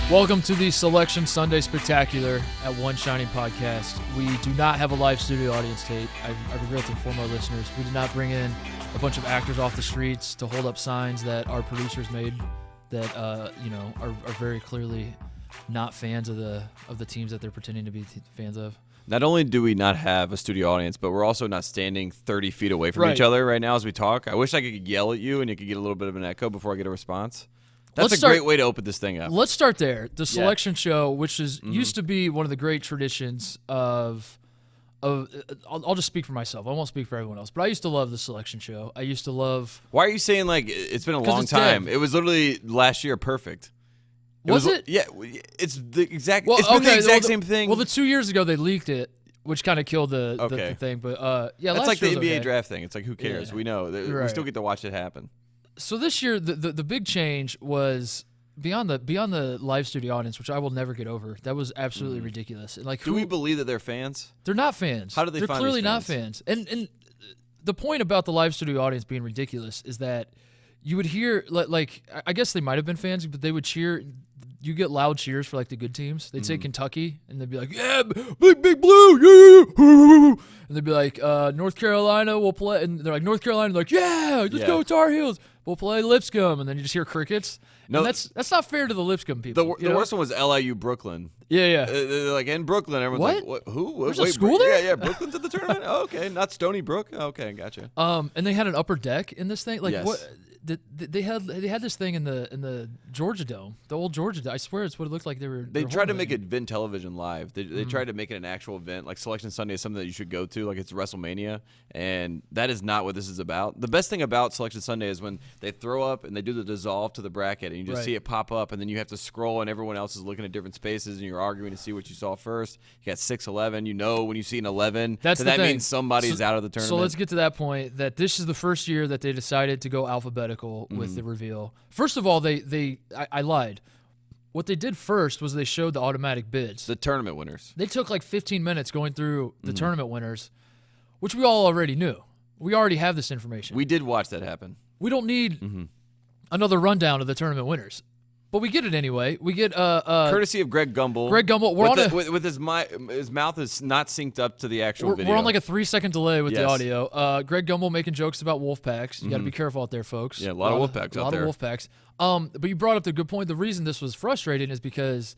Welcome to the Selection Sunday Spectacular at One Shining Podcast. We do not have a live studio audience, Tate. I regret to inform our listeners. We did not bring in a bunch of actors off the streets to hold up signs that our producers made that are very clearly not fans of the teams that they're pretending to be fans of. Not only do we not have a studio audience, but we're also not standing 30 feet away from each other right now as we talk. I wish I could yell at you and you could get a little bit of an echo before I get a response. That's great way to open this thing up. Let's start there. The selection show, which is used to be one of the great traditions of I'll just speak for myself. I won't speak for everyone else. But I used to love the selection show. I used to love. Why are you saying like it's been a long time? Dead. It was literally last year perfect. Was it? Yeah, it's the exact. Well, it's been the exact same thing. Well, the 2 years ago they leaked it, which kind of killed the thing. But yeah, that's like the NBA okay. draft thing. It's like who cares? Yeah. We know we still get to watch it happen. So this year, the big change was beyond the live studio audience, which I will never get over. That was absolutely ridiculous. And like, do we believe that they're fans? They're not fans. How do they? They're find clearly these fans? not fans. And the point about the live studio audience being ridiculous is that you would hear like I guess they might have been fans, but they would cheer. You get loud cheers for like the good teams. They'd say Kentucky, and they'd be like, "Yeah, big blue, yeah." And they'd be like, "North Carolina will play," and they're like, "North Carolina," like, "Yeah, let's go Tar Heels. We'll play Lipscomb," and then you just hear crickets. No, and that's not fair to the Lipscomb people. The worst one was LIU Brooklyn. Yeah. Like in Brooklyn, everyone's like, "What? Who? There's a school there?" Yeah. Brooklyn's at the tournament. Oh, okay, not Stony Brook. Okay, gotcha. And they had an upper deck in this thing. Like yes. what? They had this thing in the Georgia Dome, the old Georgia Dome. I swear it's what it looked like. They tried to make it Vin Television Live. They tried to make it an actual event. Like Selection Sunday is something that you should go to. Like it's WrestleMania, and that is not what this is about. The best thing about Selection Sunday is when they throw up and they do the dissolve to the bracket, and you just see it pop up, and then you have to scroll, and everyone else is looking at different spaces, and you're arguing to see what you saw first. You got 6-11. You know when you see an 11, that means somebody's out of the tournament. So let's get to that point. That this is the first year that they decided to go alphabetical with the reveal. First of all, I lied. What they did first was they showed the automatic bids. The tournament winners. They took like 15 minutes going through the tournament winners, which we all already knew. We already have this information. We did watch that happen. We don't need another rundown of the tournament winners. But we get it anyway. We get courtesy of Greg Gumbel. With his mouth is not synced up to the actual video. We're on like a 3-second delay with the audio. Greg Gumbel making jokes about Wolfpacks. You got to be careful out there, folks. Yeah, a lot of Wolfpacks out there. A lot of Wolfpacks. But you brought up the good point. The reason this was frustrating is because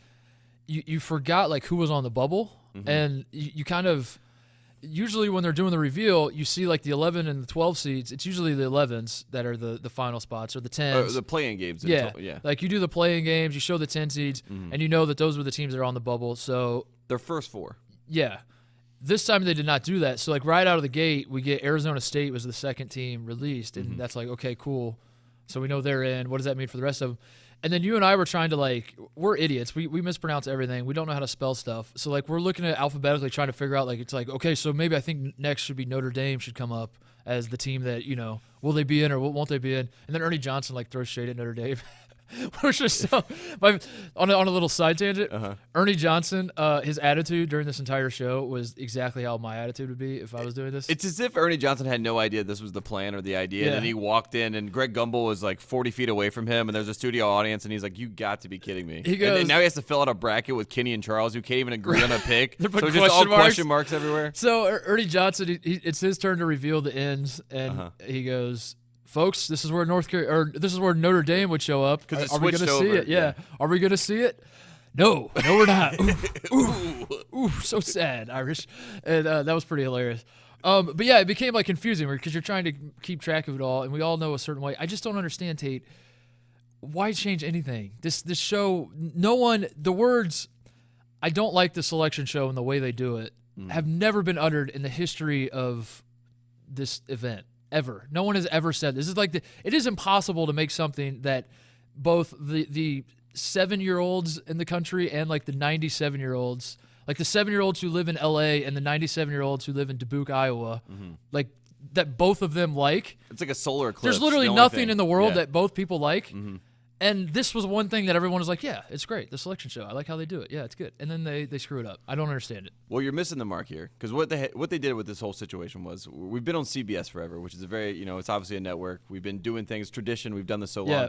you forgot like who was on the bubble, and you kind of. Usually when they're doing the reveal, you see like the 11 and the 12 seeds. It's usually the 11s that are the final spots or the 10s. The playing games. Yeah. Like you do the playing games, you show the 10 seeds, and you know that those were the teams that are on the bubble. So their first four. Yeah. This time they did not do that. So like right out of the gate, we get Arizona State was the second team released, and that's like, okay, cool. So we know they're in. What does that mean for the rest of them? And then you and I were trying to we're idiots. We mispronounce everything. We don't know how to spell stuff. So we're looking at alphabetically trying to figure out it's like, okay, so maybe I think next should be Notre Dame should come up as the team that, will they be in or won't they be in? And then Ernie Johnson throws shade at Notre Dame. Which is so, on a little side tangent, Ernie Johnson, his attitude during this entire show was exactly how my attitude would be if I was doing this. It's as if Ernie Johnson had no idea this was the plan or the idea, and then he walked in, and Greg Gumbel was 40 feet away from him, and there's a studio audience, and he's like, "You got to be kidding me!" He goes, and now he has to fill out a bracket with Kenny and Charles, who can't even agree on a pick. So there's just all question marks everywhere. So Ernie Johnson, it's his turn to reveal the ends, and he goes, "Folks, this is where Notre Dame would show up. Are we going to see it? Yeah. Are we going to see it? No, we're not. Ooh, so sad, Irish." And that was pretty hilarious. But yeah, it became confusing because you're trying to keep track of it all, and we all know a certain way. I just don't understand, Tate. Why change anything? This show, the words, "I don't like the selection show" and the way they do it have never been uttered in the history of this event. Ever. No one has ever said this. It is impossible to make something that both the 7-year-olds in the country and the 97-year-olds, the 7-year-olds who live in LA and the 97-year-olds who live in Dubuque, Iowa, that both of them like. It's like a solar eclipse. There's literally nothing in the world that both people like. And this was one thing that everyone was like, yeah, it's great. The selection show. I like how they do it. Yeah, it's good. And then they screw it up. I don't understand it. Well, you're missing the mark here because what they did with this whole situation was we've been on CBS forever, which is a very, it's obviously a network. We've been doing things, tradition. We've done this so long.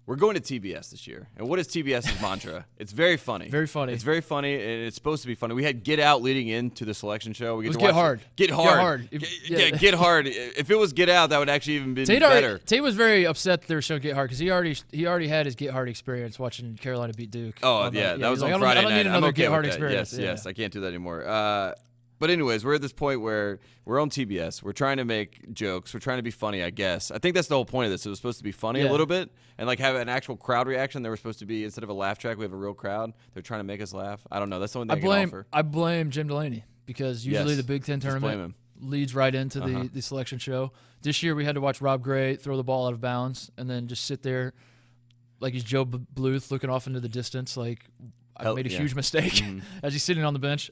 We're going to TBS this year. And what is TBS's mantra? It's very funny. Very funny. It's very funny, and it's supposed to be funny. We had Get Out leading into the selection show. We Get Hard. Get Hard. Get Hard. If it was Get Out, that would actually even be better. Tate was very upset that they were showing Get Hard because he already had his Get Hard experience watching Carolina beat Duke. Oh, yeah. That was on Friday night. I don't need another Get Hard experience. Yes. I can't do that anymore. But anyways, we're at this point where we're on TBS. We're trying to make jokes. We're trying to be funny, I guess. I think that's the whole point of this. It was supposed to be funny a little bit and like have an actual crowd reaction. They were supposed to be, instead of a laugh track, we have a real crowd. They're trying to make us laugh. I don't know. That's the only thing I can offer. I blame Jim Delaney because usually the Big Ten tournament leads right into the selection show. This year we had to watch Rob Gray throw the ball out of bounds and then just sit there like he's Joe Bluth looking off into the distance like I made a huge mistake as he's sitting on the bench.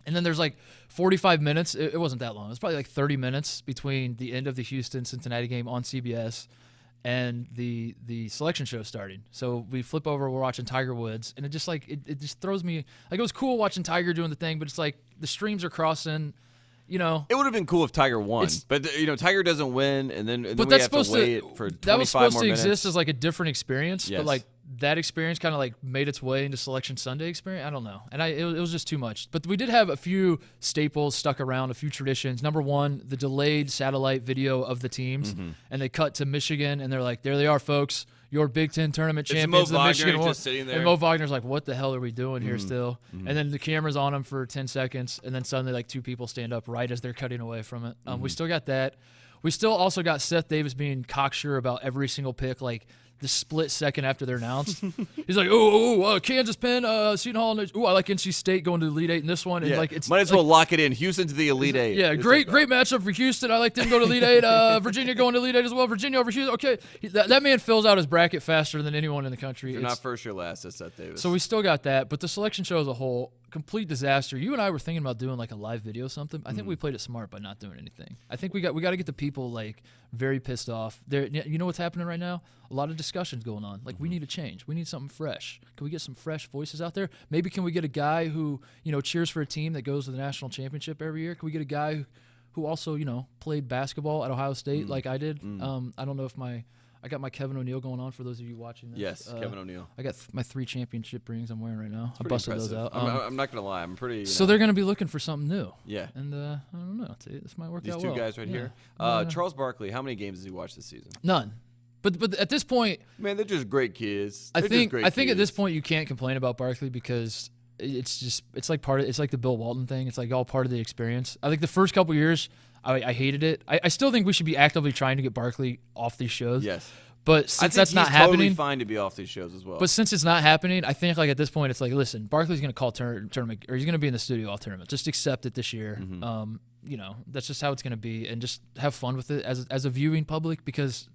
And then there's like 45 minutes. It wasn't that long. It was probably like 30 minutes between the end of the Houston-Cincinnati game on CBS and the selection show starting. So we flip over, we're watching Tiger Woods, and it just like it just throws me like it was cool watching Tiger doing the thing, but it's like the streams are crossing. You know, it would have been cool if Tiger won, but Tiger doesn't win, and then we have to wait for 25 more minutes. That was supposed to exist as like a different experience, but like that experience kind of like made its way into Selection Sunday experience. I don't know, and it was just too much. But we did have a few staples stuck around, a few traditions. Number one, the delayed satellite video of the teams, and they cut to Michigan, and they're like, "There they are, folks." Your Big Ten tournament champions, the Michigan just sitting there. And Mo Wagner's like, "What the hell are we doing here still?" And then the camera's on him for 10 seconds, and then suddenly like two people stand up right as they're cutting away from it. We still got that. We still also got Seth Davis being cocksure about every single pick, like the split second after they're announced. He's like, Kansas Penn, Seton Hall. I like NC State going to the Elite Eight in this one. And like, it's might as well lock it in. Houston to the Elite Eight. Yeah, great matchup for Houston. I like them go to Elite Eight. Virginia going to Elite Eight as well. Virginia over Houston. Okay, that man fills out his bracket faster than anyone in the country. If you're not first, you're last. That's Seth Davis. So we still got that, but the selection show as a whole, complete disaster. You and I were thinking about doing like a live video or something. I think we played it smart by not doing anything. I think we got to get the people like very pissed off. You know what's happening right now? A lot of discussions going on. Like we need a change. We need something fresh. Can we get some fresh voices out there? Maybe can we get a guy who cheers for a team that goes to the national championship every year? Can we get a guy who also played basketball at Ohio State like I did? I don't know if I got my Kevin O'Neal going on for those of you watching this. Yes, Kevin O'Neal. I got my 3 championship rings I'm wearing right now. I busted impressive. Those out. I'm not going to lie. I'm pretty. So they're going to be looking for something new. Yeah. And I don't know. This might work These out two well. guys right here. Charles Barkley, how many games has he watched this season? None. But at this point, man, they're just great kids. I think at this point you can't complain about Barkley because it's like the Bill Walton thing. It's like all part of the experience. I think the first couple years I hated it. I still think we should be actively trying to get Barkley off these shows. Yes. But since that's not happening, totally fine to be off these shows as well. But since it's not happening, I think like at this point it's like, listen, Barkley's going to call tournament, or he's going to be in the studio all tournament. Just accept it this year. That's just how it's going to be, and just have fun with it as a viewing public because.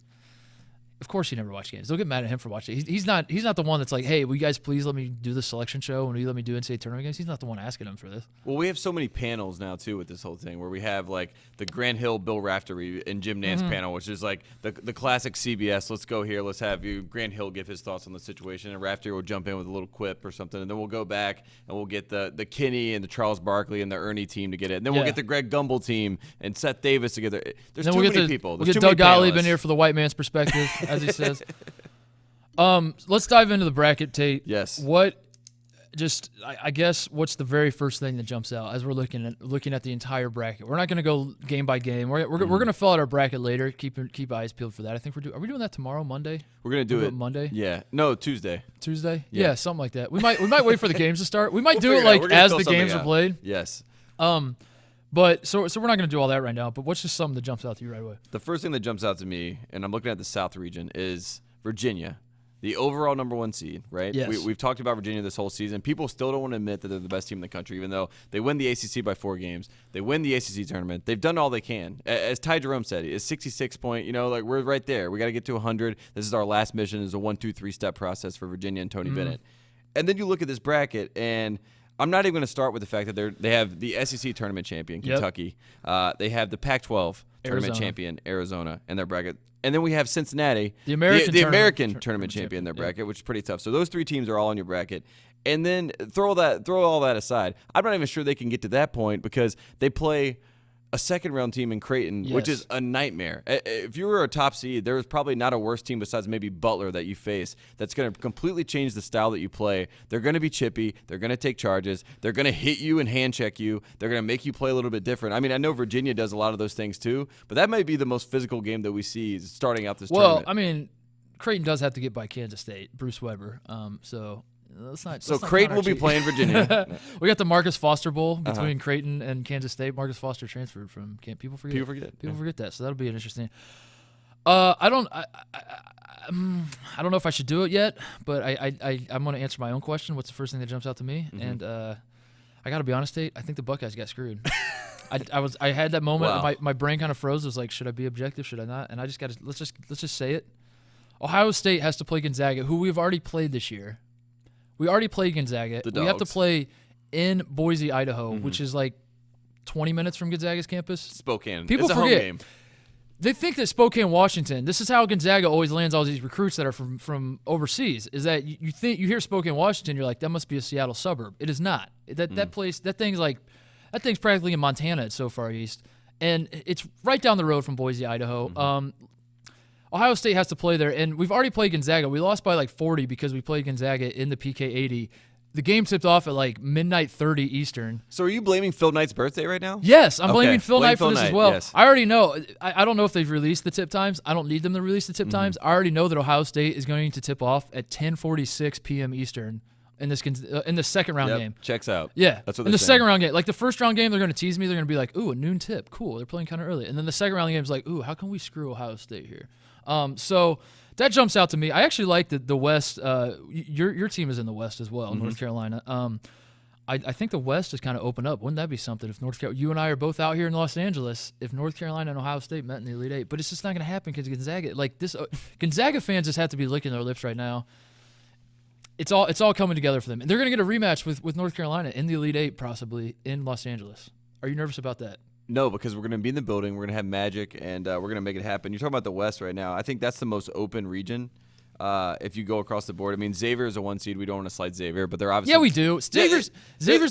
Of course he never watched games. They'll get mad at him for watching it. He's not the one that's like, hey, will you guys please let me do the selection show and will you let me do NCAA tournament games? He's not the one asking him for this. Well, we have so many panels now, too, with this whole thing where we have, like, the Grant Hill, Bill Raftery, and Jim Nance panel, which is, like, the classic CBS, let's go here, let's have Grant Hill give his thoughts on the situation, and Raftery will jump in with a little quip or something, and then we'll go back and we'll get the Kinney and the Charles Barkley and the Ernie team to get it. And then we'll get the Greg Gumbel team and Seth Davis together. There's too many people. We'll get Doug Gottlieb in here for the white man's perspective, as he says. Let's dive into the bracket, Tate. Yes. I guess what's the very first thing that jumps out as we're looking at the entire bracket? We're not going to go game by game. We're going to fill out our bracket later. Keep eyes peeled for that. I think are we doing that tomorrow, Monday? We're going to do it Monday. Yeah. No, Tuesday. Tuesday? Yeah, something like that. We might wait for the games to start. We might do it like as the games are played. Yes. But so we're not going to do all that right now. But what's just something that jumps out to you right away? The first thing that jumps out to me, and I'm looking at the South region, is Virginia. The overall number 1 seed, right? Yes. We've talked about Virginia this whole season. People still don't want to admit that they're the best team in the country, even though they win the ACC by 4 games. They win the ACC tournament. They've done all they can. As Ty Jerome said, it's 66 point. Like we're right there. We got to get to 100. This is our last mission. It's a 1, 2, 3 step process for Virginia and Tony Bennett. And then you look at this bracket, and I'm not even going to start with the fact that they have the SEC tournament champion, Kentucky. They have the Pac-12 tournament champion, Arizona, in their bracket. And then we have Cincinnati, the American tournament champion in their bracket, which is pretty tough. So those 3 teams are all in your bracket. And then throw all that aside. I'm not even sure they can get to that point because they play a second-round team in Creighton, which is a nightmare. If you were a top seed, there was probably not a worse team besides maybe Butler that you face that's going to completely change the style that you play. They're going to be chippy. They're going to take charges. They're going to hit you and hand check you. They're going to make you play a little bit different. I mean, I know Virginia does a lot of those things too, but that might be the most physical game that we see starting out this tournament. Well, I mean, Creighton does have to get by Kansas State, Bruce Weber. So Creighton will be playing Virginia. We got the Marcus Foster Bowl between Creighton and Kansas State. Marcus Foster transferred from. People forget. People forget that. So that'll be interesting. I don't know if I should do it yet, but I'm going to answer my own question. What's the first thing that jumps out to me? Mm-hmm. And I got to be honest, Tate. I think the Buckeyes got screwed. I had that moment. Wow. My brain kind of froze. It was like, should I be objective? Should I not? And I just got to let's just say it. Ohio State has to play Gonzaga, who we've already played this year. We already played Gonzaga. We have to play in Boise, Idaho, which is like 20 minutes from Gonzaga's campus. Spokane. People it's a forget. home game. They think that Spokane, Washington. This is how Gonzaga always lands all these recruits that are from overseas. Is that you hear Spokane, Washington, you're like, that must be a Seattle suburb. It is not. That place, that thing's practically in Montana. It's so far east, and it's right down the road from Boise, Idaho. Ohio State has to play there, and we've already played Gonzaga. We lost by like 40 because we played Gonzaga in the PK80. The game tipped off at like midnight 30 Eastern. So are you blaming Phil Knight's birthday right now? Yes, I'm blaming Phil Knight for this as well. Yes. I already know. I don't know if they've released the tip times. I don't need them to release the tip times. I already know that Ohio State is going to tip off at 10:46 p.m. Eastern in the second round game. Checks out. Yeah, that's what in the second round game. Like the first round game, they're going to tease me. They're going to be like, "Ooh, a noon tip, cool." They're playing kind of early, and then the second round game is like, "Ooh, how can we screw Ohio State here?" So that jumps out to me. I actually like the West. Your team is in the West as well, North Carolina. I think the West is kind of open up. Wouldn't that be something if you and I are both out here in Los Angeles, if North Carolina and Ohio State met in the Elite Eight? But it's just not going to happen because Gonzaga, Gonzaga fans just have to be licking their lips right now. It's all coming together for them. And they're going to get a rematch with North Carolina in the Elite Eight, possibly in Los Angeles. Are you nervous about that? No, because we're going to be in the building. We're going to have magic, and we're going to make it happen. You're talking about the West right now. I think that's the most open region. If you go across the board, I mean, Xavier is a 1 seed. We don't want to slide Xavier, but they're obviously we do. Xavier's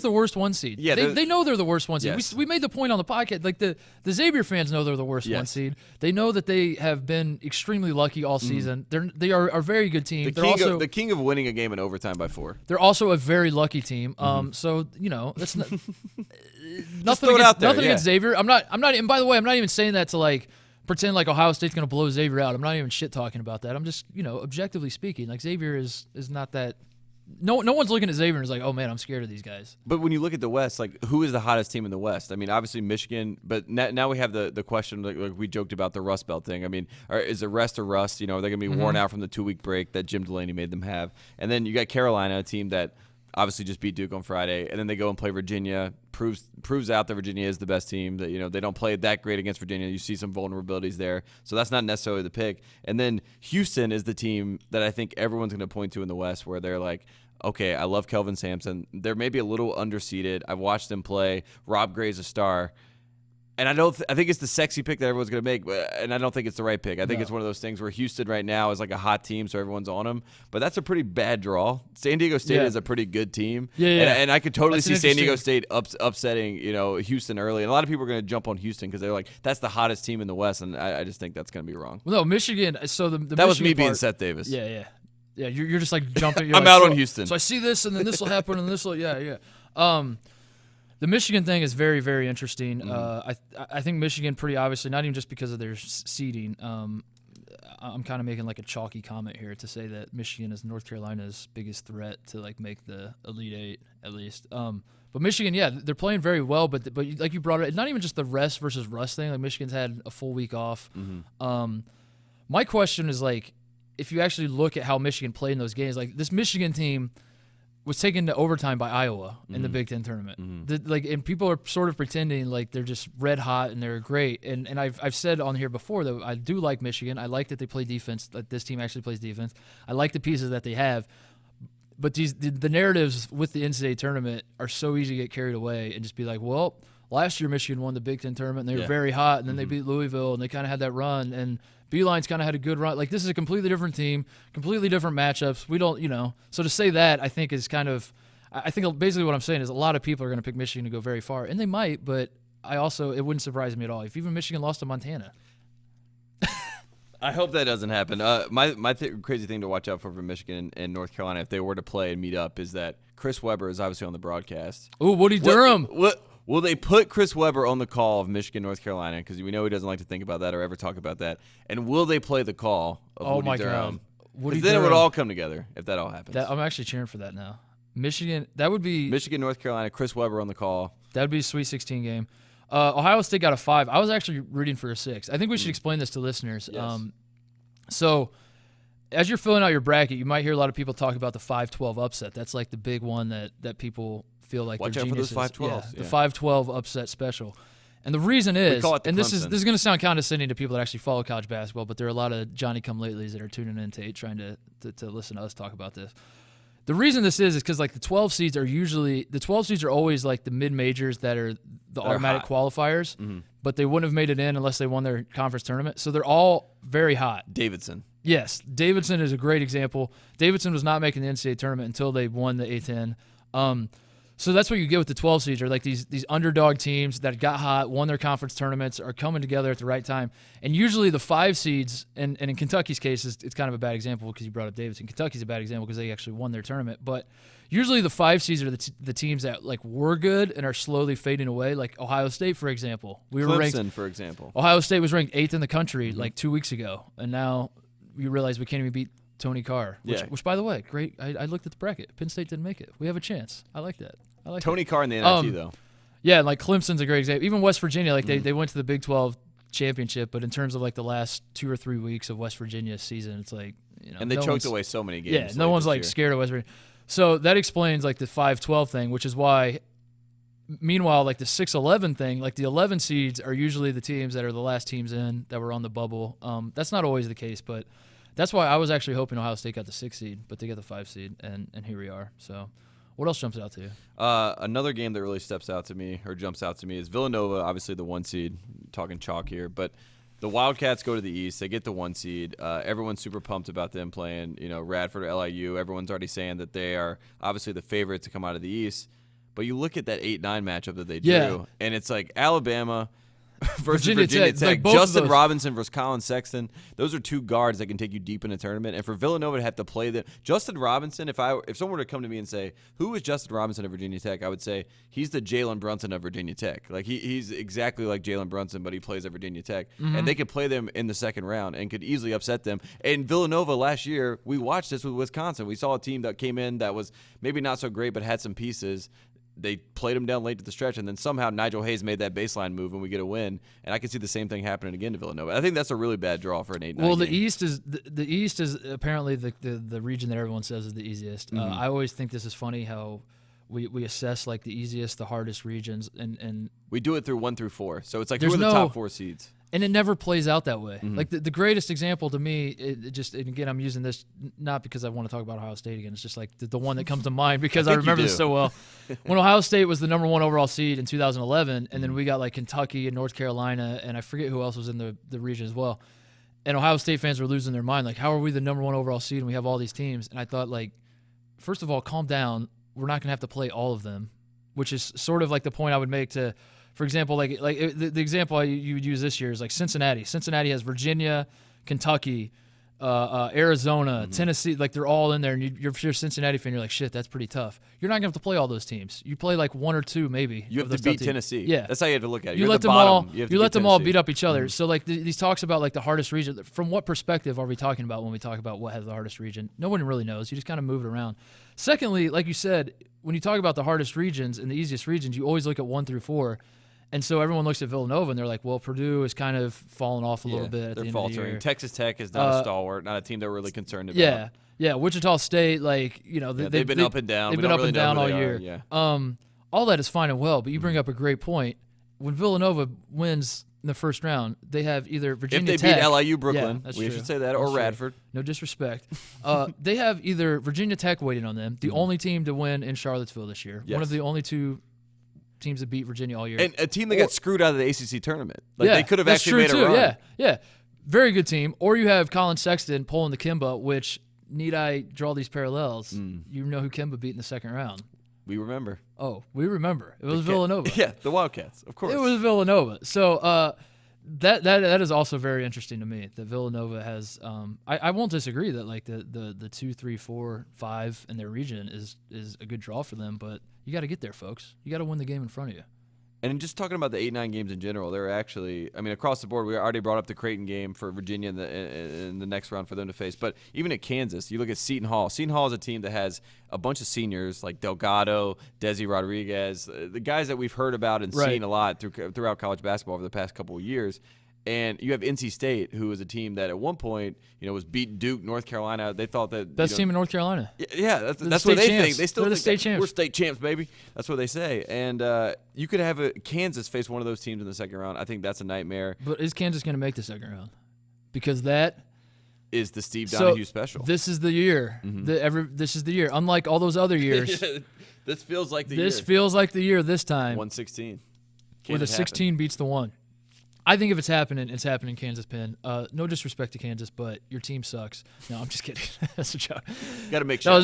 the worst 1 seed. Yeah, they know they're the worst 1 seed. Yes. We made the point on the podcast. Like the Xavier fans know they're the worst 1 seed. They know that they have been extremely lucky all season. They are a very good team. The king of winning a game in overtime by 4. They're also a very lucky team. So that's not, nothing against Xavier. I'm not. And by the way, I'm not even saying that to pretend like Ohio State's going to blow Xavier out. I'm not even shit talking about that. I'm just, objectively speaking, Xavier is not that. No one's looking at Xavier and is like, oh man, I'm scared of these guys. But when you look at the West, who is the hottest team in the West? I mean, obviously Michigan, but now we have the question, like we joked about the Rust Belt thing. I mean, is it rest or rust? Are they going to be worn out from the 2-week break that Jim Delaney made them have? And then you got Carolina, a team that obviously just beat Duke on Friday, and then they go and play Virginia. Proves out that Virginia is the best team. That they don't play that great against Virginia. You see some vulnerabilities there, so that's not necessarily the pick. And then Houston is the team that I think everyone's going to point to in the West, where they're like, okay, I love Kelvin Sampson. They're maybe a little underseeded. I've watched them play. Rob Gray's a star. And I think it's the sexy pick that everyone's going to make, and I don't think it's the right pick. I think it's one of those things where Houston right now is like a hot team, so everyone's on them. But that's a pretty bad draw. San Diego State is a pretty good team. Yeah. And I could totally see San Diego State upsetting Houston early. And a lot of people are going to jump on Houston because they're like, that's the hottest team in the West, and I just think that's going to be wrong. Well, no, Michigan. So the that was me being Seth Davis. Yeah. You're just jumping. I'm out on Houston. So I see this, and then this will happen, and this will. Yeah. The Michigan thing is very, very interesting. I think Michigan, pretty obviously, not even just because of their seeding. I'm kind of making a chalky comment here to say that Michigan is North Carolina's biggest threat to make the Elite Eight at least. But Michigan, they're playing very well. But like you brought it, it's not even just the rest versus rust thing. Michigan's had a full week off. My question is if you actually look at how Michigan played in those games, this Michigan team was taken to overtime by Iowa in the Big Ten tournament. And people are sort of pretending they're just red hot and they're great. And I've said on here before that I do like Michigan. I like that they play defense, that this team actually plays defense. I like the pieces that they have. But the narratives with the NCAA tournament are so easy to get carried away and just be like, well, last year Michigan won the Big Ten tournament and they were very hot, and then they beat Louisville and they kind of had that run, and Beeline's kind of had a good run. This is a completely different team, completely different matchups. We don't, so to say that I think is I think basically what I'm saying is a lot of people are going to pick Michigan to go very far, and they might, but it wouldn't surprise me at all if even Michigan lost to Montana. I hope that doesn't happen. My crazy thing to watch out for Michigan and North Carolina if they were to play and meet up is that Chris Webber is obviously on the broadcast. Ooh, Woody Durham. Will they put Chris Webber on the call of Michigan, North Carolina? Because we know he doesn't like to think about that or ever talk about that. And will they play the call of Woody Durham? Because then it would all come together if that all happens. I'm actually cheering for that now. Michigan, that would be Michigan, North Carolina, Chris Webber on the call. That would be a Sweet 16 game. Ohio State got a 5. I was actually rooting for a 6. I think we should explain this to listeners. Yes. So, as you're filling out your bracket, you might hear a lot of people talk about the 5-12 upset. That's like the big one that people feel like watch they're out geniuses. for those 5-12s. The 5-12 upset special. And the reason is, and this is going to sound condescending to people that actually follow college basketball, but there are a lot of Johnny-come-latelys that are tuning in, Tate, trying to listen to us talk about this. The reason this is because like the 12 seeds are always like the mid-majors that are the automatic qualifiers, but they wouldn't have made it in unless they won their conference tournament. So they're all very hot. Davidson. Yes, Davidson is a great example. Davidson was not making the NCAA tournament until they won the A-10. So that's what you get with the 12 seeds, are like these underdog teams that got hot, won their conference tournaments, are coming together at the right time. And usually the 5 seeds, and in Kentucky's case, it's kind of a bad example because you brought up Davidson. Kentucky's a bad example because they actually won their tournament. But usually the 5 seeds are the teams that like were good and are slowly fading away, like Ohio State, for example. Clemson, for example. Ohio State was ranked 8th in the country like 2 weeks ago, and now you realize we can't even beat Tony Carr, which by the way, great. I looked at the bracket. Penn State didn't make it. We have a chance. I like that. Tony Carr in the NIT, though. Yeah, like Clemson's a great example. Even West Virginia, like they went to the Big 12 championship, but in terms of like the last 2 or 3 weeks of West Virginia's season, it's like, and they choked away so many games. Yeah, no one's like scared of West Virginia. So that explains like the 5-12 thing, which is why. Meanwhile, like the 6-11 thing, like the 11 seeds are usually the teams that are the last teams in that were on the bubble. That's not always the case, but that's why I was actually hoping Ohio State got the 6 seed, but they got the 5 seed, and here we are. So. What else jumps out to you? Another game that really jumps out to me is Villanova, obviously the 1 seed, talking chalk here, but the Wildcats go to the East. They get the 1 seed. Everyone's super pumped about them playing, Radford or LIU. Everyone's already saying that they are obviously the favorite to come out of the East. But you look at that 8-9 matchup that they drew, and it's like Alabama versus Virginia Tech. Like Justin Robinson versus Colin Sexton. Those are 2 guards that can take you deep in a tournament. And for Villanova to have to play them, Justin Robinson, if someone were to come to me and say, who is Justin Robinson of Virginia Tech, I would say he's the Jalen Brunson of Virginia Tech. Like he's exactly like Jalen Brunson, but he plays at Virginia Tech. And they could play them in the second round and could easily upset them. And Villanova last year, we watched this with Wisconsin. We saw a team that came in that was maybe not so great, but had some pieces. They played him down late to the stretch, and then somehow Nigel Hayes made that baseline move, and we get a win. And I can see the same thing happening again to Villanova. I think that's a really bad draw for an 8-9 Well, game. the East is apparently the region that everyone says is the easiest. I always think this is funny how we assess like the easiest, the hardest regions, and we do it through 1 through 4. So it's like who are the top 4 seeds? And it never plays out that way. Like the greatest example to me, and again, I'm using this not because I want to talk about Ohio State again. It's just like the one that comes to mind because I remember this so well. When Ohio State was the number 1 overall seed in 2011, and then we got like Kentucky and North Carolina, and I forget who else was in the region as well. And Ohio State fans were losing their mind. Like, how are we the number 1 overall seed and we have all these teams? And I thought, like, first of all, calm down. We're not going to have to play all of them, which is sort of like the point I would make to – for example, like the example you would use this year is like Cincinnati. Cincinnati has Virginia, Kentucky, Arizona, Tennessee. Like they're all in there, and you're a Cincinnati fan. You're like, shit, that's pretty tough. You're not gonna have to play all those teams. You play like 1 or 2 maybe. You have to beat Tennessee. Yeah, that's how you have to look at it. You let them all. You let them all beat up each other. So like these talks about like the hardest region. From what perspective are we talking about when we talk about what has the hardest region? No one really knows. You just kind of move it around. Secondly, like you said, when you talk about the hardest regions and the easiest regions, you always look at 1 through 4. And so everyone looks at Villanova and they're like, well, Purdue is kind of fallen off a little bit at the end of the year. Texas Tech is not a stalwart, not a team they're really concerned about. Yeah. Wichita State, like, they've been up and down. They've been up and down all year. Yeah. All that is fine and well, but you bring up a great point. When Villanova wins in the first round, they have either Virginia Tech. If they beat LIU Brooklyn, we should say that, or Radford. No disrespect. They have either Virginia Tech waiting on them, the only team to win in Charlottesville this year, one of the only 2 teams that beat Virginia all year. And a team that got screwed out of the ACC tournament. Like they could have actually made a run. Yeah. Very good team. Or you have Colin Sexton pulling the Kimba, which, need I draw these parallels? You know who Kimba beat in the second round. We remember. Oh, we remember. It was Villanova. Yeah, the Wildcats, of course. It was Villanova. So that is also very interesting to me that Villanova has. I won't disagree that like the 2, 3, 4, 5 in their region is a good draw for them, but you got to get there, folks. You got to win the game in front of you. And just talking about the 8-9 games in general, they're actually, I mean, across the board, we already brought up the Creighton game for Virginia in the next round for them to face. But even at Kansas, you look at Seton Hall. Seton Hall is a team that has a bunch of seniors like Delgado, Desi Rodriguez, the guys that we've heard about and seen a lot throughout college basketball over the past couple of years. And you have NC State, who is a team that at one point, was beat Duke, North Carolina. They thought that best team in North Carolina. Yeah, that's what they think. They still They're think the state champs. We're state champs, baby. That's what they say. And you could have Kansas face one of those teams in the second round. I think that's a nightmare. But is Kansas going to make the second round? Because that is the Steve Donahue special. This is the year. This is the year. Unlike all those other years. This feels like the year. This feels like the year this time. 116. Where the 16 beats the 1. I think if it's happening Kansas Penn. No disrespect to Kansas, but your team sucks. No, I'm just kidding. That's a joke. Got to make sure. I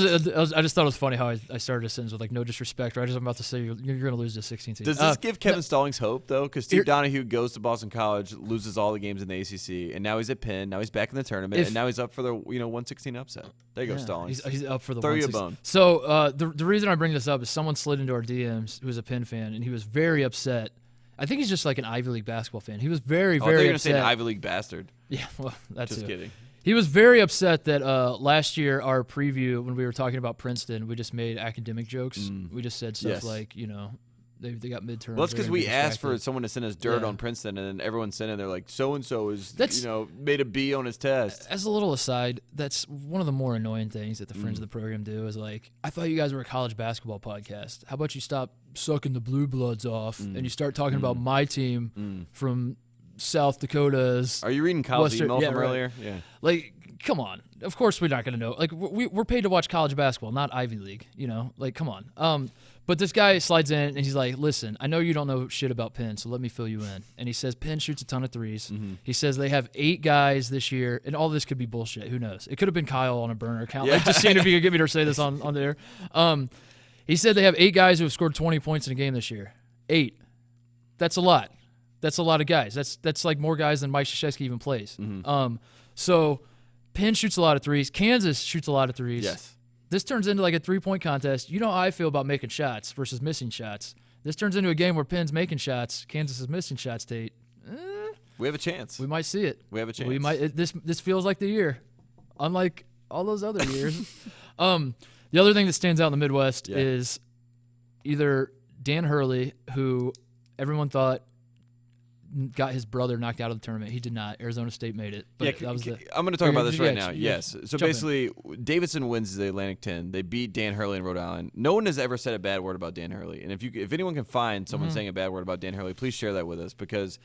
just thought it was funny how I started a sentence with like no disrespect. Right as I'm about to say you're going to lose the 16 team. Does this give Kevin Stallings hope though? Because Steve Donahue goes to Boston College, loses all the games in the ACC, and now he's at Penn. Now he's back in the tournament, and now he's up for the 116 upset. There you go, Stallings. He's up for the throw 116. you a bone. So the reason I bring this up is someone slid into our DMs who was a Penn fan, and he was very upset. I think he's just like an Ivy League basketball fan. He was very, very upset. I thought you were going to say an Ivy League bastard. Yeah, well, that's just kidding. He was very upset that last year our preview, when we were talking about Princeton, we just made academic jokes. We just said stuff like, they got midterms. Well, that's because we asked for someone to send us dirt on Princeton, and then everyone sent in. They're like, so-and-so made a B on his test. As a little aside, that's one of the more annoying things that the friends of the program do is like, I thought you guys were a college basketball podcast. How about you stop sucking the blue bloods off and you start talking about my team from South Dakota's. Are you reading college email from earlier? Yeah. Like, come on. Of course we're not going to know. Like, we're paid to watch college basketball, not Ivy League. Like, come on. But this guy slides in, and he's like, listen, I know you don't know shit about Penn, so let me fill you in. And he says Penn shoots a ton of threes. He says they have 8 guys this year, and all this could be bullshit. Who knows? It could have been Kyle on a burner account. Like, just seeing if he could get me to say this on the air. He said they have 8 guys who have scored 20 points in a game this year. 8. That's a lot. That's a lot of guys. That's like more guys than Mike Krzyzewski even plays. So Penn shoots a lot of threes. Kansas shoots a lot of threes. Yes. This turns into like a 3-point contest. You know how I feel about making shots versus missing shots. This turns into a game where Penn's making shots, Kansas is missing shots, Tate. We have a chance. We might see it. We have a chance. We might. This feels like the year, unlike all those other years. The other thing that stands out in the Midwest is either Dan Hurley, who everyone thought got his brother knocked out of the tournament. He did not. Arizona State made it. But I'm going to talk about this right now. Yes. So basically, Davidson wins the Atlantic 10. They beat Dan Hurley in Rhode Island. No one has ever said a bad word about Dan Hurley. And if anyone can find someone saying a bad word about Dan Hurley, please share that with us because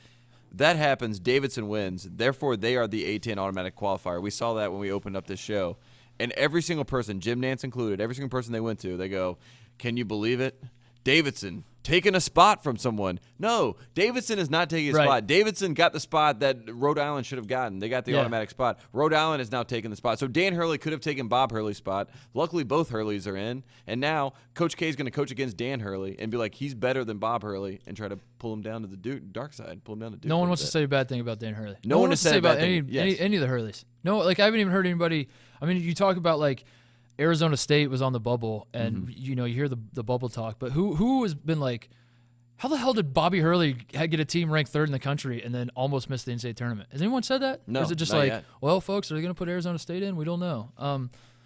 that happens. Davidson wins. Therefore, they are the A10 automatic qualifier. We saw that when we opened up this show. And every single person, Jim Nance included, every single person they went to, they go, can you believe it? Davidson taking a spot from someone. No, Davidson is not taking a spot. Davidson got the spot that Rhode Island should have gotten. They got the automatic spot. Rhode Island is now taking the spot. So Dan Hurley could have taken Bob Hurley's spot. Luckily, both Hurleys are in. And now Coach K is going to coach against Dan Hurley and be like, he's better than Bob Hurley and try to pull him down to the dark side. Pull him down to Duke. No one wants to say a bad thing about Dan Hurley. No one wants to say about any of the Hurleys. No, like I haven't even heard anybody. I mean, you talk about like Arizona State was on the bubble, and you hear the bubble talk. But who has been like, how the hell did Bobby Hurley get a team ranked 3rd in the country and then almost miss the NCAA tournament? Has anyone said that? No. Or is it just not like, yet. well, folks, are they going to put Arizona State in? We don't know.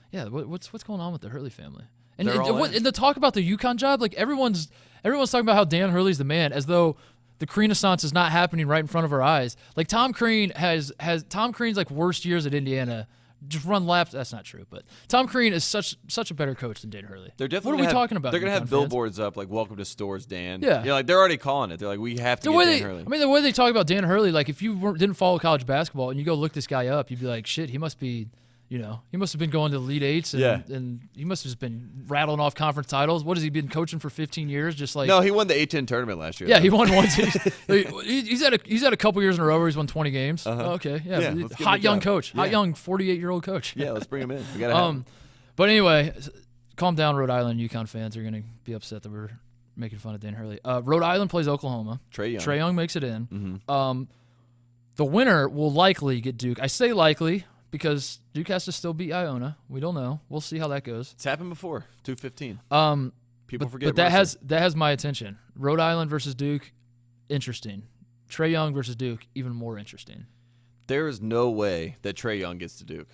What's going on with the Hurley family? And the talk about the UConn job, like everyone's talking about how Dan Hurley's the man, as though the Crean-assance is not happening right in front of our eyes. Like Tom Crean has Tom Crean's like worst years at Indiana. Just run laps. That's not true, but Tom Crean is such a better coach than Dan Hurley. They're definitely. What are we talking about? They're gonna have billboards up like "Welcome to Stores, Dan." Yeah, like they're already calling it. They're like, we have to get Dan Hurley. I mean, the way they talk about Dan Hurley, like if you didn't follow college basketball and you go look this guy up, you'd be like, shit, he must be. He must have been going to the Elite Eights and he must have just been rattling off conference titles. What has he been coaching for 15 years? Just like no, he won the A10 tournament last year. Yeah, he won once. he's had a couple years in a row where he's won 20 games. Okay, hot young coach, hot young 48-year-old coach. Yeah, let's bring him in. We gotta have him. But anyway, calm down, Rhode Island UConn fans are going to be upset that we're making fun of Dan Hurley. Rhode Island plays Oklahoma. Trey Young. Trey Young makes it in. Mm-hmm. The winner will likely get Duke. I say likely because Duke has to still beat Iona. We don't know. We'll see how that goes. It's happened before. 2-15. People forget. But that has my attention. Rhode Island versus Duke, interesting. Trey Young versus Duke, even more interesting. There is no way that Trey Young gets to Duke.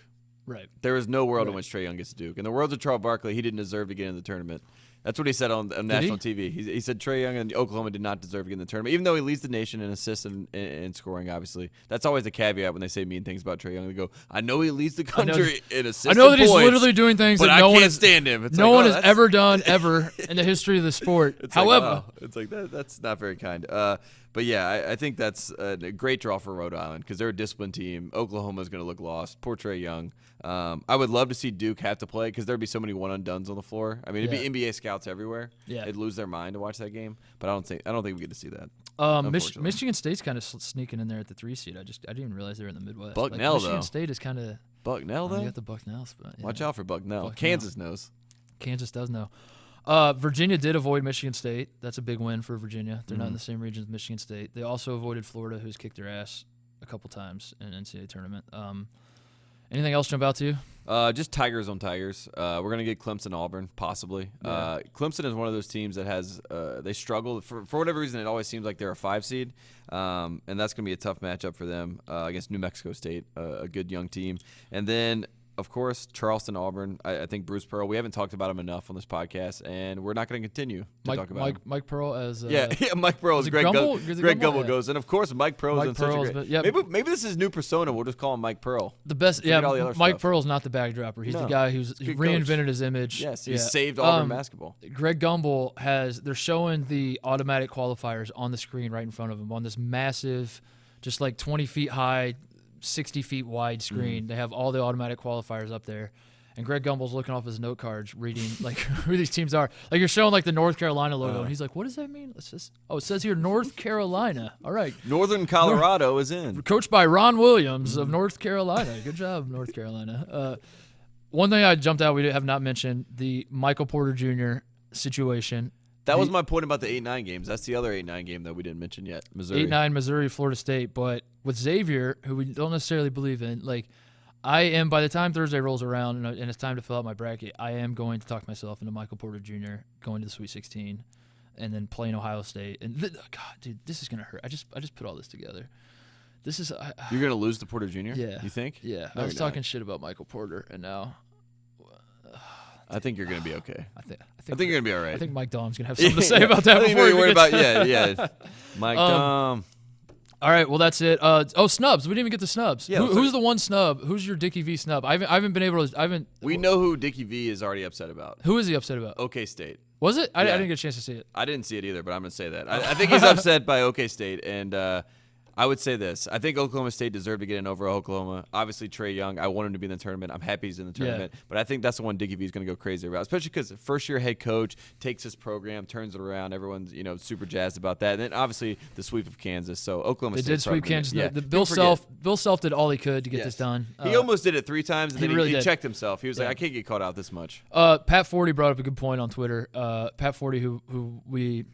Right. There is no world in which Trey Young gets to Duke. In the world of Charles Barkley, he didn't deserve to get in the tournament. That's what he said on national TV. He said Trey Young and Oklahoma did not deserve to get in the tournament, even though he leads the nation in assists and scoring, obviously. That's always the caveat when they say mean things about Trey Young. They go, I know he leads the country in assists and I know that points, he's literally doing things but that I can't stand him. It's no one has ever done ever in the history of the sport. However. It's like that's not very kind. But, yeah, I think that's a great draw for Rhode Island because they're a disciplined team. Oklahoma's going to look lost. Poor Trey Young. I would love to see Duke have to play because there would be so many one-and-dones on the floor. I mean, it'd be NBA scouts everywhere. Yeah. They'd lose their mind to watch that game. But I don't think we get to see that. Michigan State's kind of sneaking in there at the 3 seed. I didn't even realize they were in the Midwest. Bucknell, Michigan State is kind of Bucknell, though? You got the Bucknell spot. Yeah. Watch out for Bucknell. Kansas knows. Kansas does know. Virginia did avoid Michigan State. That's a big win for Virginia. They're not in the same region as Michigan State. They also avoided Florida, who's kicked their ass a couple times in an NCAA tournament. Anything else jump out to you? Just Tigers on Tigers. We're going to get Clemson, Auburn, possibly. Yeah. Clemson is one of those teams that has they struggle. For whatever reason, it always seems like they're a 5 seed, and that's going to be a tough matchup for them against New Mexico State, a good young team. And then, of course, Charleston, Auburn. I think Bruce Pearl. We haven't talked about him enough on this podcast, and we're not going to continue to talk about him. Mike Pearl as Mike Pearl as Greg Gumbel goes, and of course Mike Pearl is in such a great. Maybe this is his new persona. We'll just call him Mike Pearl. The best, Mike Pearl's not the bag dropper. He's the guy who's reinvented his image. Yes, he saved Auburn basketball. Greg Gumbel they're showing the automatic qualifiers on the screen right in front of him on this massive, just like 20 feet high, 60 feet wide screen. They have all the automatic qualifiers up there. And Greg Gumbel's looking off his note cards, reading like who these teams are. Like you're showing like the North Carolina logo, and he's like, "What does that mean?" It says here North Carolina. All right, Northern Colorado is in. Coached by Ron Williams of North Carolina. Good job, North Carolina. One thing I jumped out, we have not mentioned the Michael Porter Jr. situation. That was my point about the 8-9 games. That's the other 8-9 game that we didn't mention yet. Missouri. 8-9 Missouri, Florida State. But with Xavier, who we don't necessarily believe in, like I am, by the time Thursday rolls around and it's time to fill out my bracket, I am going to talk myself into Michael Porter Jr. going to the Sweet 16 and then playing Ohio State. And God, dude, this is gonna hurt. I just put all this together. This is you're gonna lose to Porter Jr. Yeah, you think? Yeah, no, I was talking shit about Michael Porter, and now. I think you're going to be okay. I think you're going to be all right. I think Mike Dom's going to have something to say about that. Mike Dom. All right, well, that's it. Snubs. We didn't even get the snubs. Yeah, who's the one snub? Who's your Dickie V snub? I haven't been able to. We know who Dickie V is already upset about. Who is he upset about? OK State. Was it? I didn't get a chance to see it. I didn't see it either, but I'm going to say that. I think he's upset by OK State, and I would say this. I think Oklahoma State deserved to get in over Oklahoma. Obviously, Trey Young, I want him to be in the tournament. I'm happy he's in the tournament. Yeah. But I think that's the one Dickie V is going to go crazy about, especially because first-year head coach takes his program, turns it around. Everyone's super jazzed about that. And then, obviously, the sweep of Kansas. So Oklahoma State. They did sweep Kansas. Yeah. Bill Self did all he could to get this done. He almost did it 3 times, and then he checked himself. He was like, I can't get caught out this much. Pat Forty brought up a good point on Twitter. Pat Forty, who we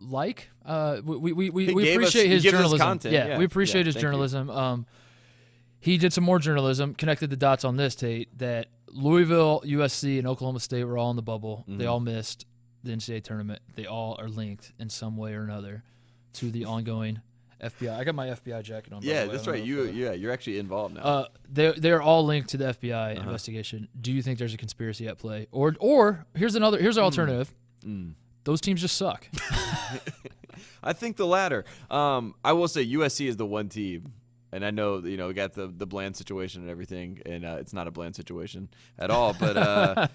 we appreciate his journalism. We appreciate his journalism. He did some more journalism, connected the dots on this, Tate, that Louisville, USC, and Oklahoma State were all in the bubble. Mm-hmm. They all missed the NCAA tournament. They all are linked in some way or another to the ongoing FBI. I got my FBI jacket on. Yeah, that's right. You're actually involved now. They're all linked to the FBI investigation. Do you think there's a conspiracy at play, or here's our alternative? Those teams just suck. I think the latter. I will say USC is the one team, and I know we got the Bland situation and everything, and it's not a Bland situation at all. But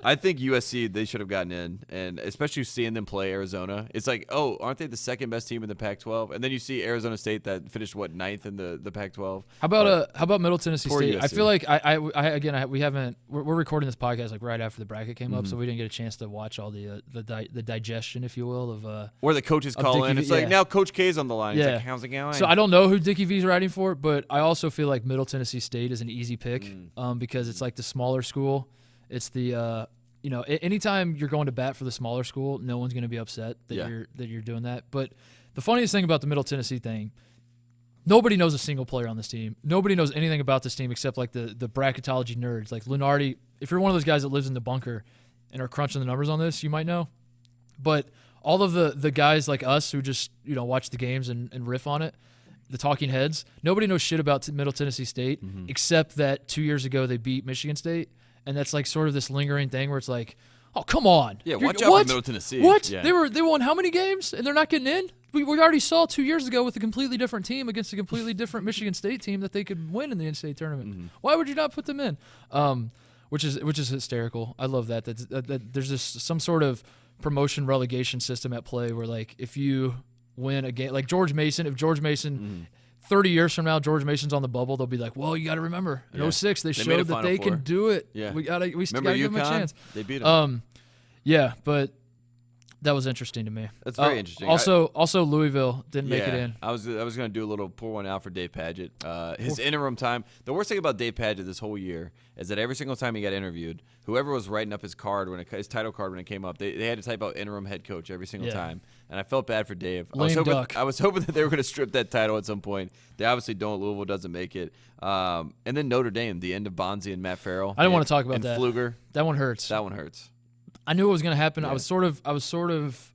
I think USC, they should have gotten in, and especially seeing them play Arizona. It's like, oh, aren't they the second best team in the Pac-12? And then you see Arizona State that finished, 9th in the Pac-12. How about Middle Tennessee State? USC. I feel like we're recording this podcast like right after the bracket came up, so we didn't get a chance to watch all the digestion, if you will, of where the coaches call in. It's like now Coach K's on the line. He's like, how's it going? So I don't know who Dickie V's writing for, but I also feel like Middle Tennessee State is an easy pick because it's like the smaller school. It's the anytime you're going to bat for the smaller school, no one's going to be upset that you're doing that. But the funniest thing about the Middle Tennessee thing, nobody knows a single player on this team. Nobody knows anything about this team except like the bracketology nerds. Like Lunardi, if you're one of those guys that lives in the bunker and are crunching the numbers on this, you might know. But all of the guys like us who just watch the games and riff on it, the talking heads, nobody knows shit about Middle Tennessee State except that 2 years ago they beat Michigan State, and that's like sort of this lingering thing where it's like, oh come on, watch out for Middle Tennessee. What? Yeah. They won how many games and they're not getting in? We already saw 2 years ago with a completely different team against a completely different Michigan State team that they could win in the NCAA tournament. Why would you not put them in? Which is hysterical. I love that there's this some sort of promotion relegation system at play where like if you win a game like George Mason, if George Mason 30 years from now George Mason's on the bubble, they'll be like, well, you got to remember in 06 they showed that they can do it. Yeah. We still got to give them a chance. They beat them. Yeah, but that was interesting to me. That's very interesting. Also, Louisville didn't make it in. I was going to do a little pour one out for Dave Padgett. His interim time. The worst thing about Dave Padgett this whole year is that every single time he got interviewed, whoever was writing up his title card when it came up, they had to type out interim head coach every single time. And I felt bad for Dave. I was hoping that they were going to strip that title at some point. They obviously don't. Louisville doesn't make it. And then Notre Dame, the end of Bonzi and Matt Farrell. I didn't want to talk about that. And Pfluger. That one hurts. That one hurts. I knew it was going to happen. Yeah. I was sort of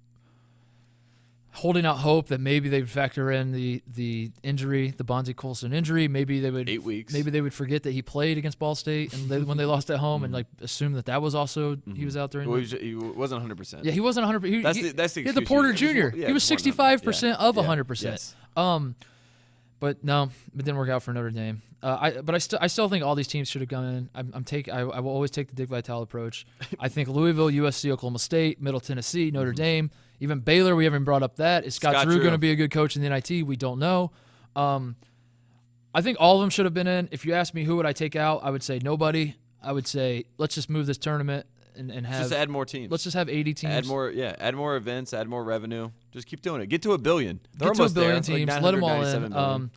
holding out hope that maybe they would factor in the injury, the Bonzi Colson injury. Maybe they would 8 weeks. Maybe they would forget that he played against Ball State and when they lost at home and like assume that was also he was out there. Well, he wasn't 100%. Yeah, he wasn't 100%. That's the he had the Porter Jr. He was 65% of 100%. Yes. But no, it didn't work out for Notre Dame. I still think all these teams should have gone in. I will always take the Dick Vitale approach. I think Louisville, USC, Oklahoma State, Middle Tennessee, Notre Dame, even Baylor. We haven't brought up that. Is Scott Drew going to be a good coach in the NIT? We don't know. I think all of them should have been in. If you ask me who would I take out, I would say nobody. I would say let's just move this tournament and have just add more teams. Let's just have 80 teams. Add more events, add more revenue. Just keep doing it. Get to $1 billion. They're almost there. Get to $1 billion teams. Let them all in.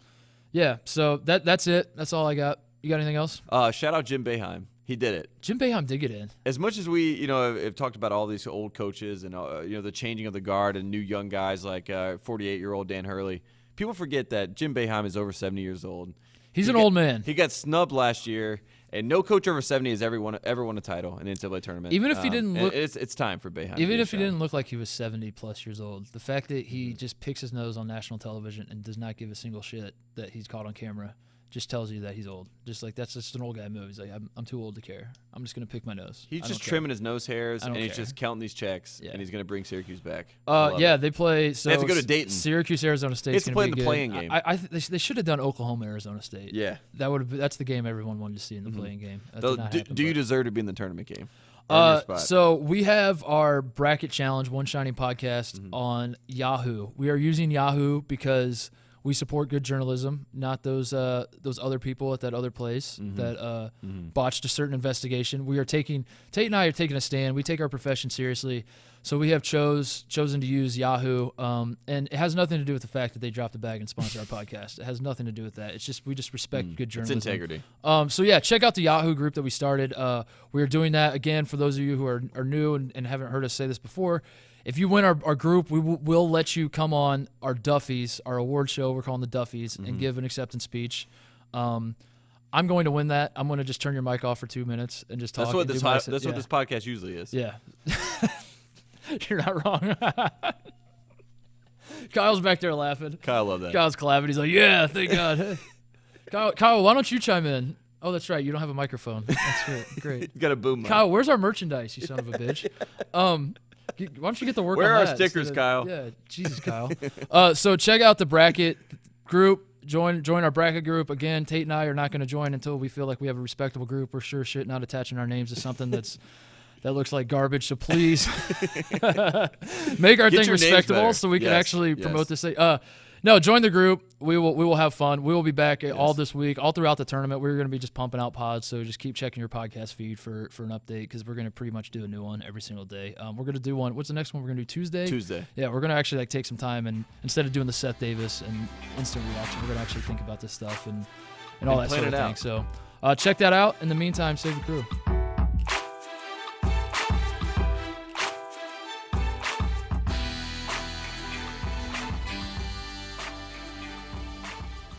Yeah, so that's it. That's all I got. You got anything else? Shout out Jim Boeheim. He did it. Jim Boeheim did get in. As much as we, have talked about all these old coaches and the changing of the guard and new young guys like 48-year-old Dan Hurley, people forget that Jim Boeheim is over 70 years old. He's an old man. He got snubbed last year, and no coach over 70 has ever won a title in the NCAA tournament. Even if he didn't look, it's time for Boeheim. Even if he didn't look like he was 70+ years old, the fact that he just picks his nose on national television and does not give a single shit that he's caught on camera just tells you that he's old. Just like that's just an old guy move. He's like, I'm too old to care. I'm just gonna pick my nose. He's just trimming his nose hairs and he's just counting these checks. And he's gonna bring Syracuse back. They play. So they have to go to Dayton. Syracuse, Arizona State. It's play in the playing game. They should have done Oklahoma, Arizona State. Yeah, that's the game everyone wanted to see in the playing game. Do you deserve to be in the tournament game? So we have our bracket challenge, One Shining Podcast, on Yahoo. We are using Yahoo because we support good journalism, not those other people at that other place that botched a certain investigation. Tate and I are taking a stand. We take our profession seriously, so we have chosen to use Yahoo, and it has nothing to do with the fact that they dropped a bag and sponsor our podcast. It has nothing to do with that. It's just we just respect good journalism. It's integrity. So yeah, check out the Yahoo group that we started. We are doing that again for those of you who are new and haven't heard us say this before. If you win our group, we'll let you come on our Duffies, our award show. We're calling the Duffies, and give an acceptance speech. I'm going to win that. I'm going to just turn your mic off for 2 minutes and just talk. That's what this podcast usually is. Yeah. You're not wrong. Kyle's back there laughing. Kyle loved that. Kyle's clapping. He's like, yeah, thank God. Kyle, why don't you chime in? Oh, that's right. You don't have a microphone. That's great. You got a boom mic. Kyle, where's our merchandise, you son of a bitch? Why don't you get to work on that? Where are our stickers, Kyle? Yeah, Jesus, Kyle. So check out the bracket group. Join our bracket group. Again, Tate and I are not going to join until we feel like we have a respectable group. We're sure shit not attaching our names to something that looks like garbage. So please make our thing respectable so we can actually promote this thing. No, join the group. We will have fun. We will be back all this week, all throughout the tournament. We're going to be just pumping out pods, so just keep checking your podcast feed for an update because we're going to pretty much do a new one every single day. We're going to do one. What's the next one we're going to do? Tuesday? Yeah, we're going to actually take some time and instead of doing the Seth Davis and instant reaction, we're going to actually think about this stuff and all that sort of thing. So check that out. In the meantime, save the crew.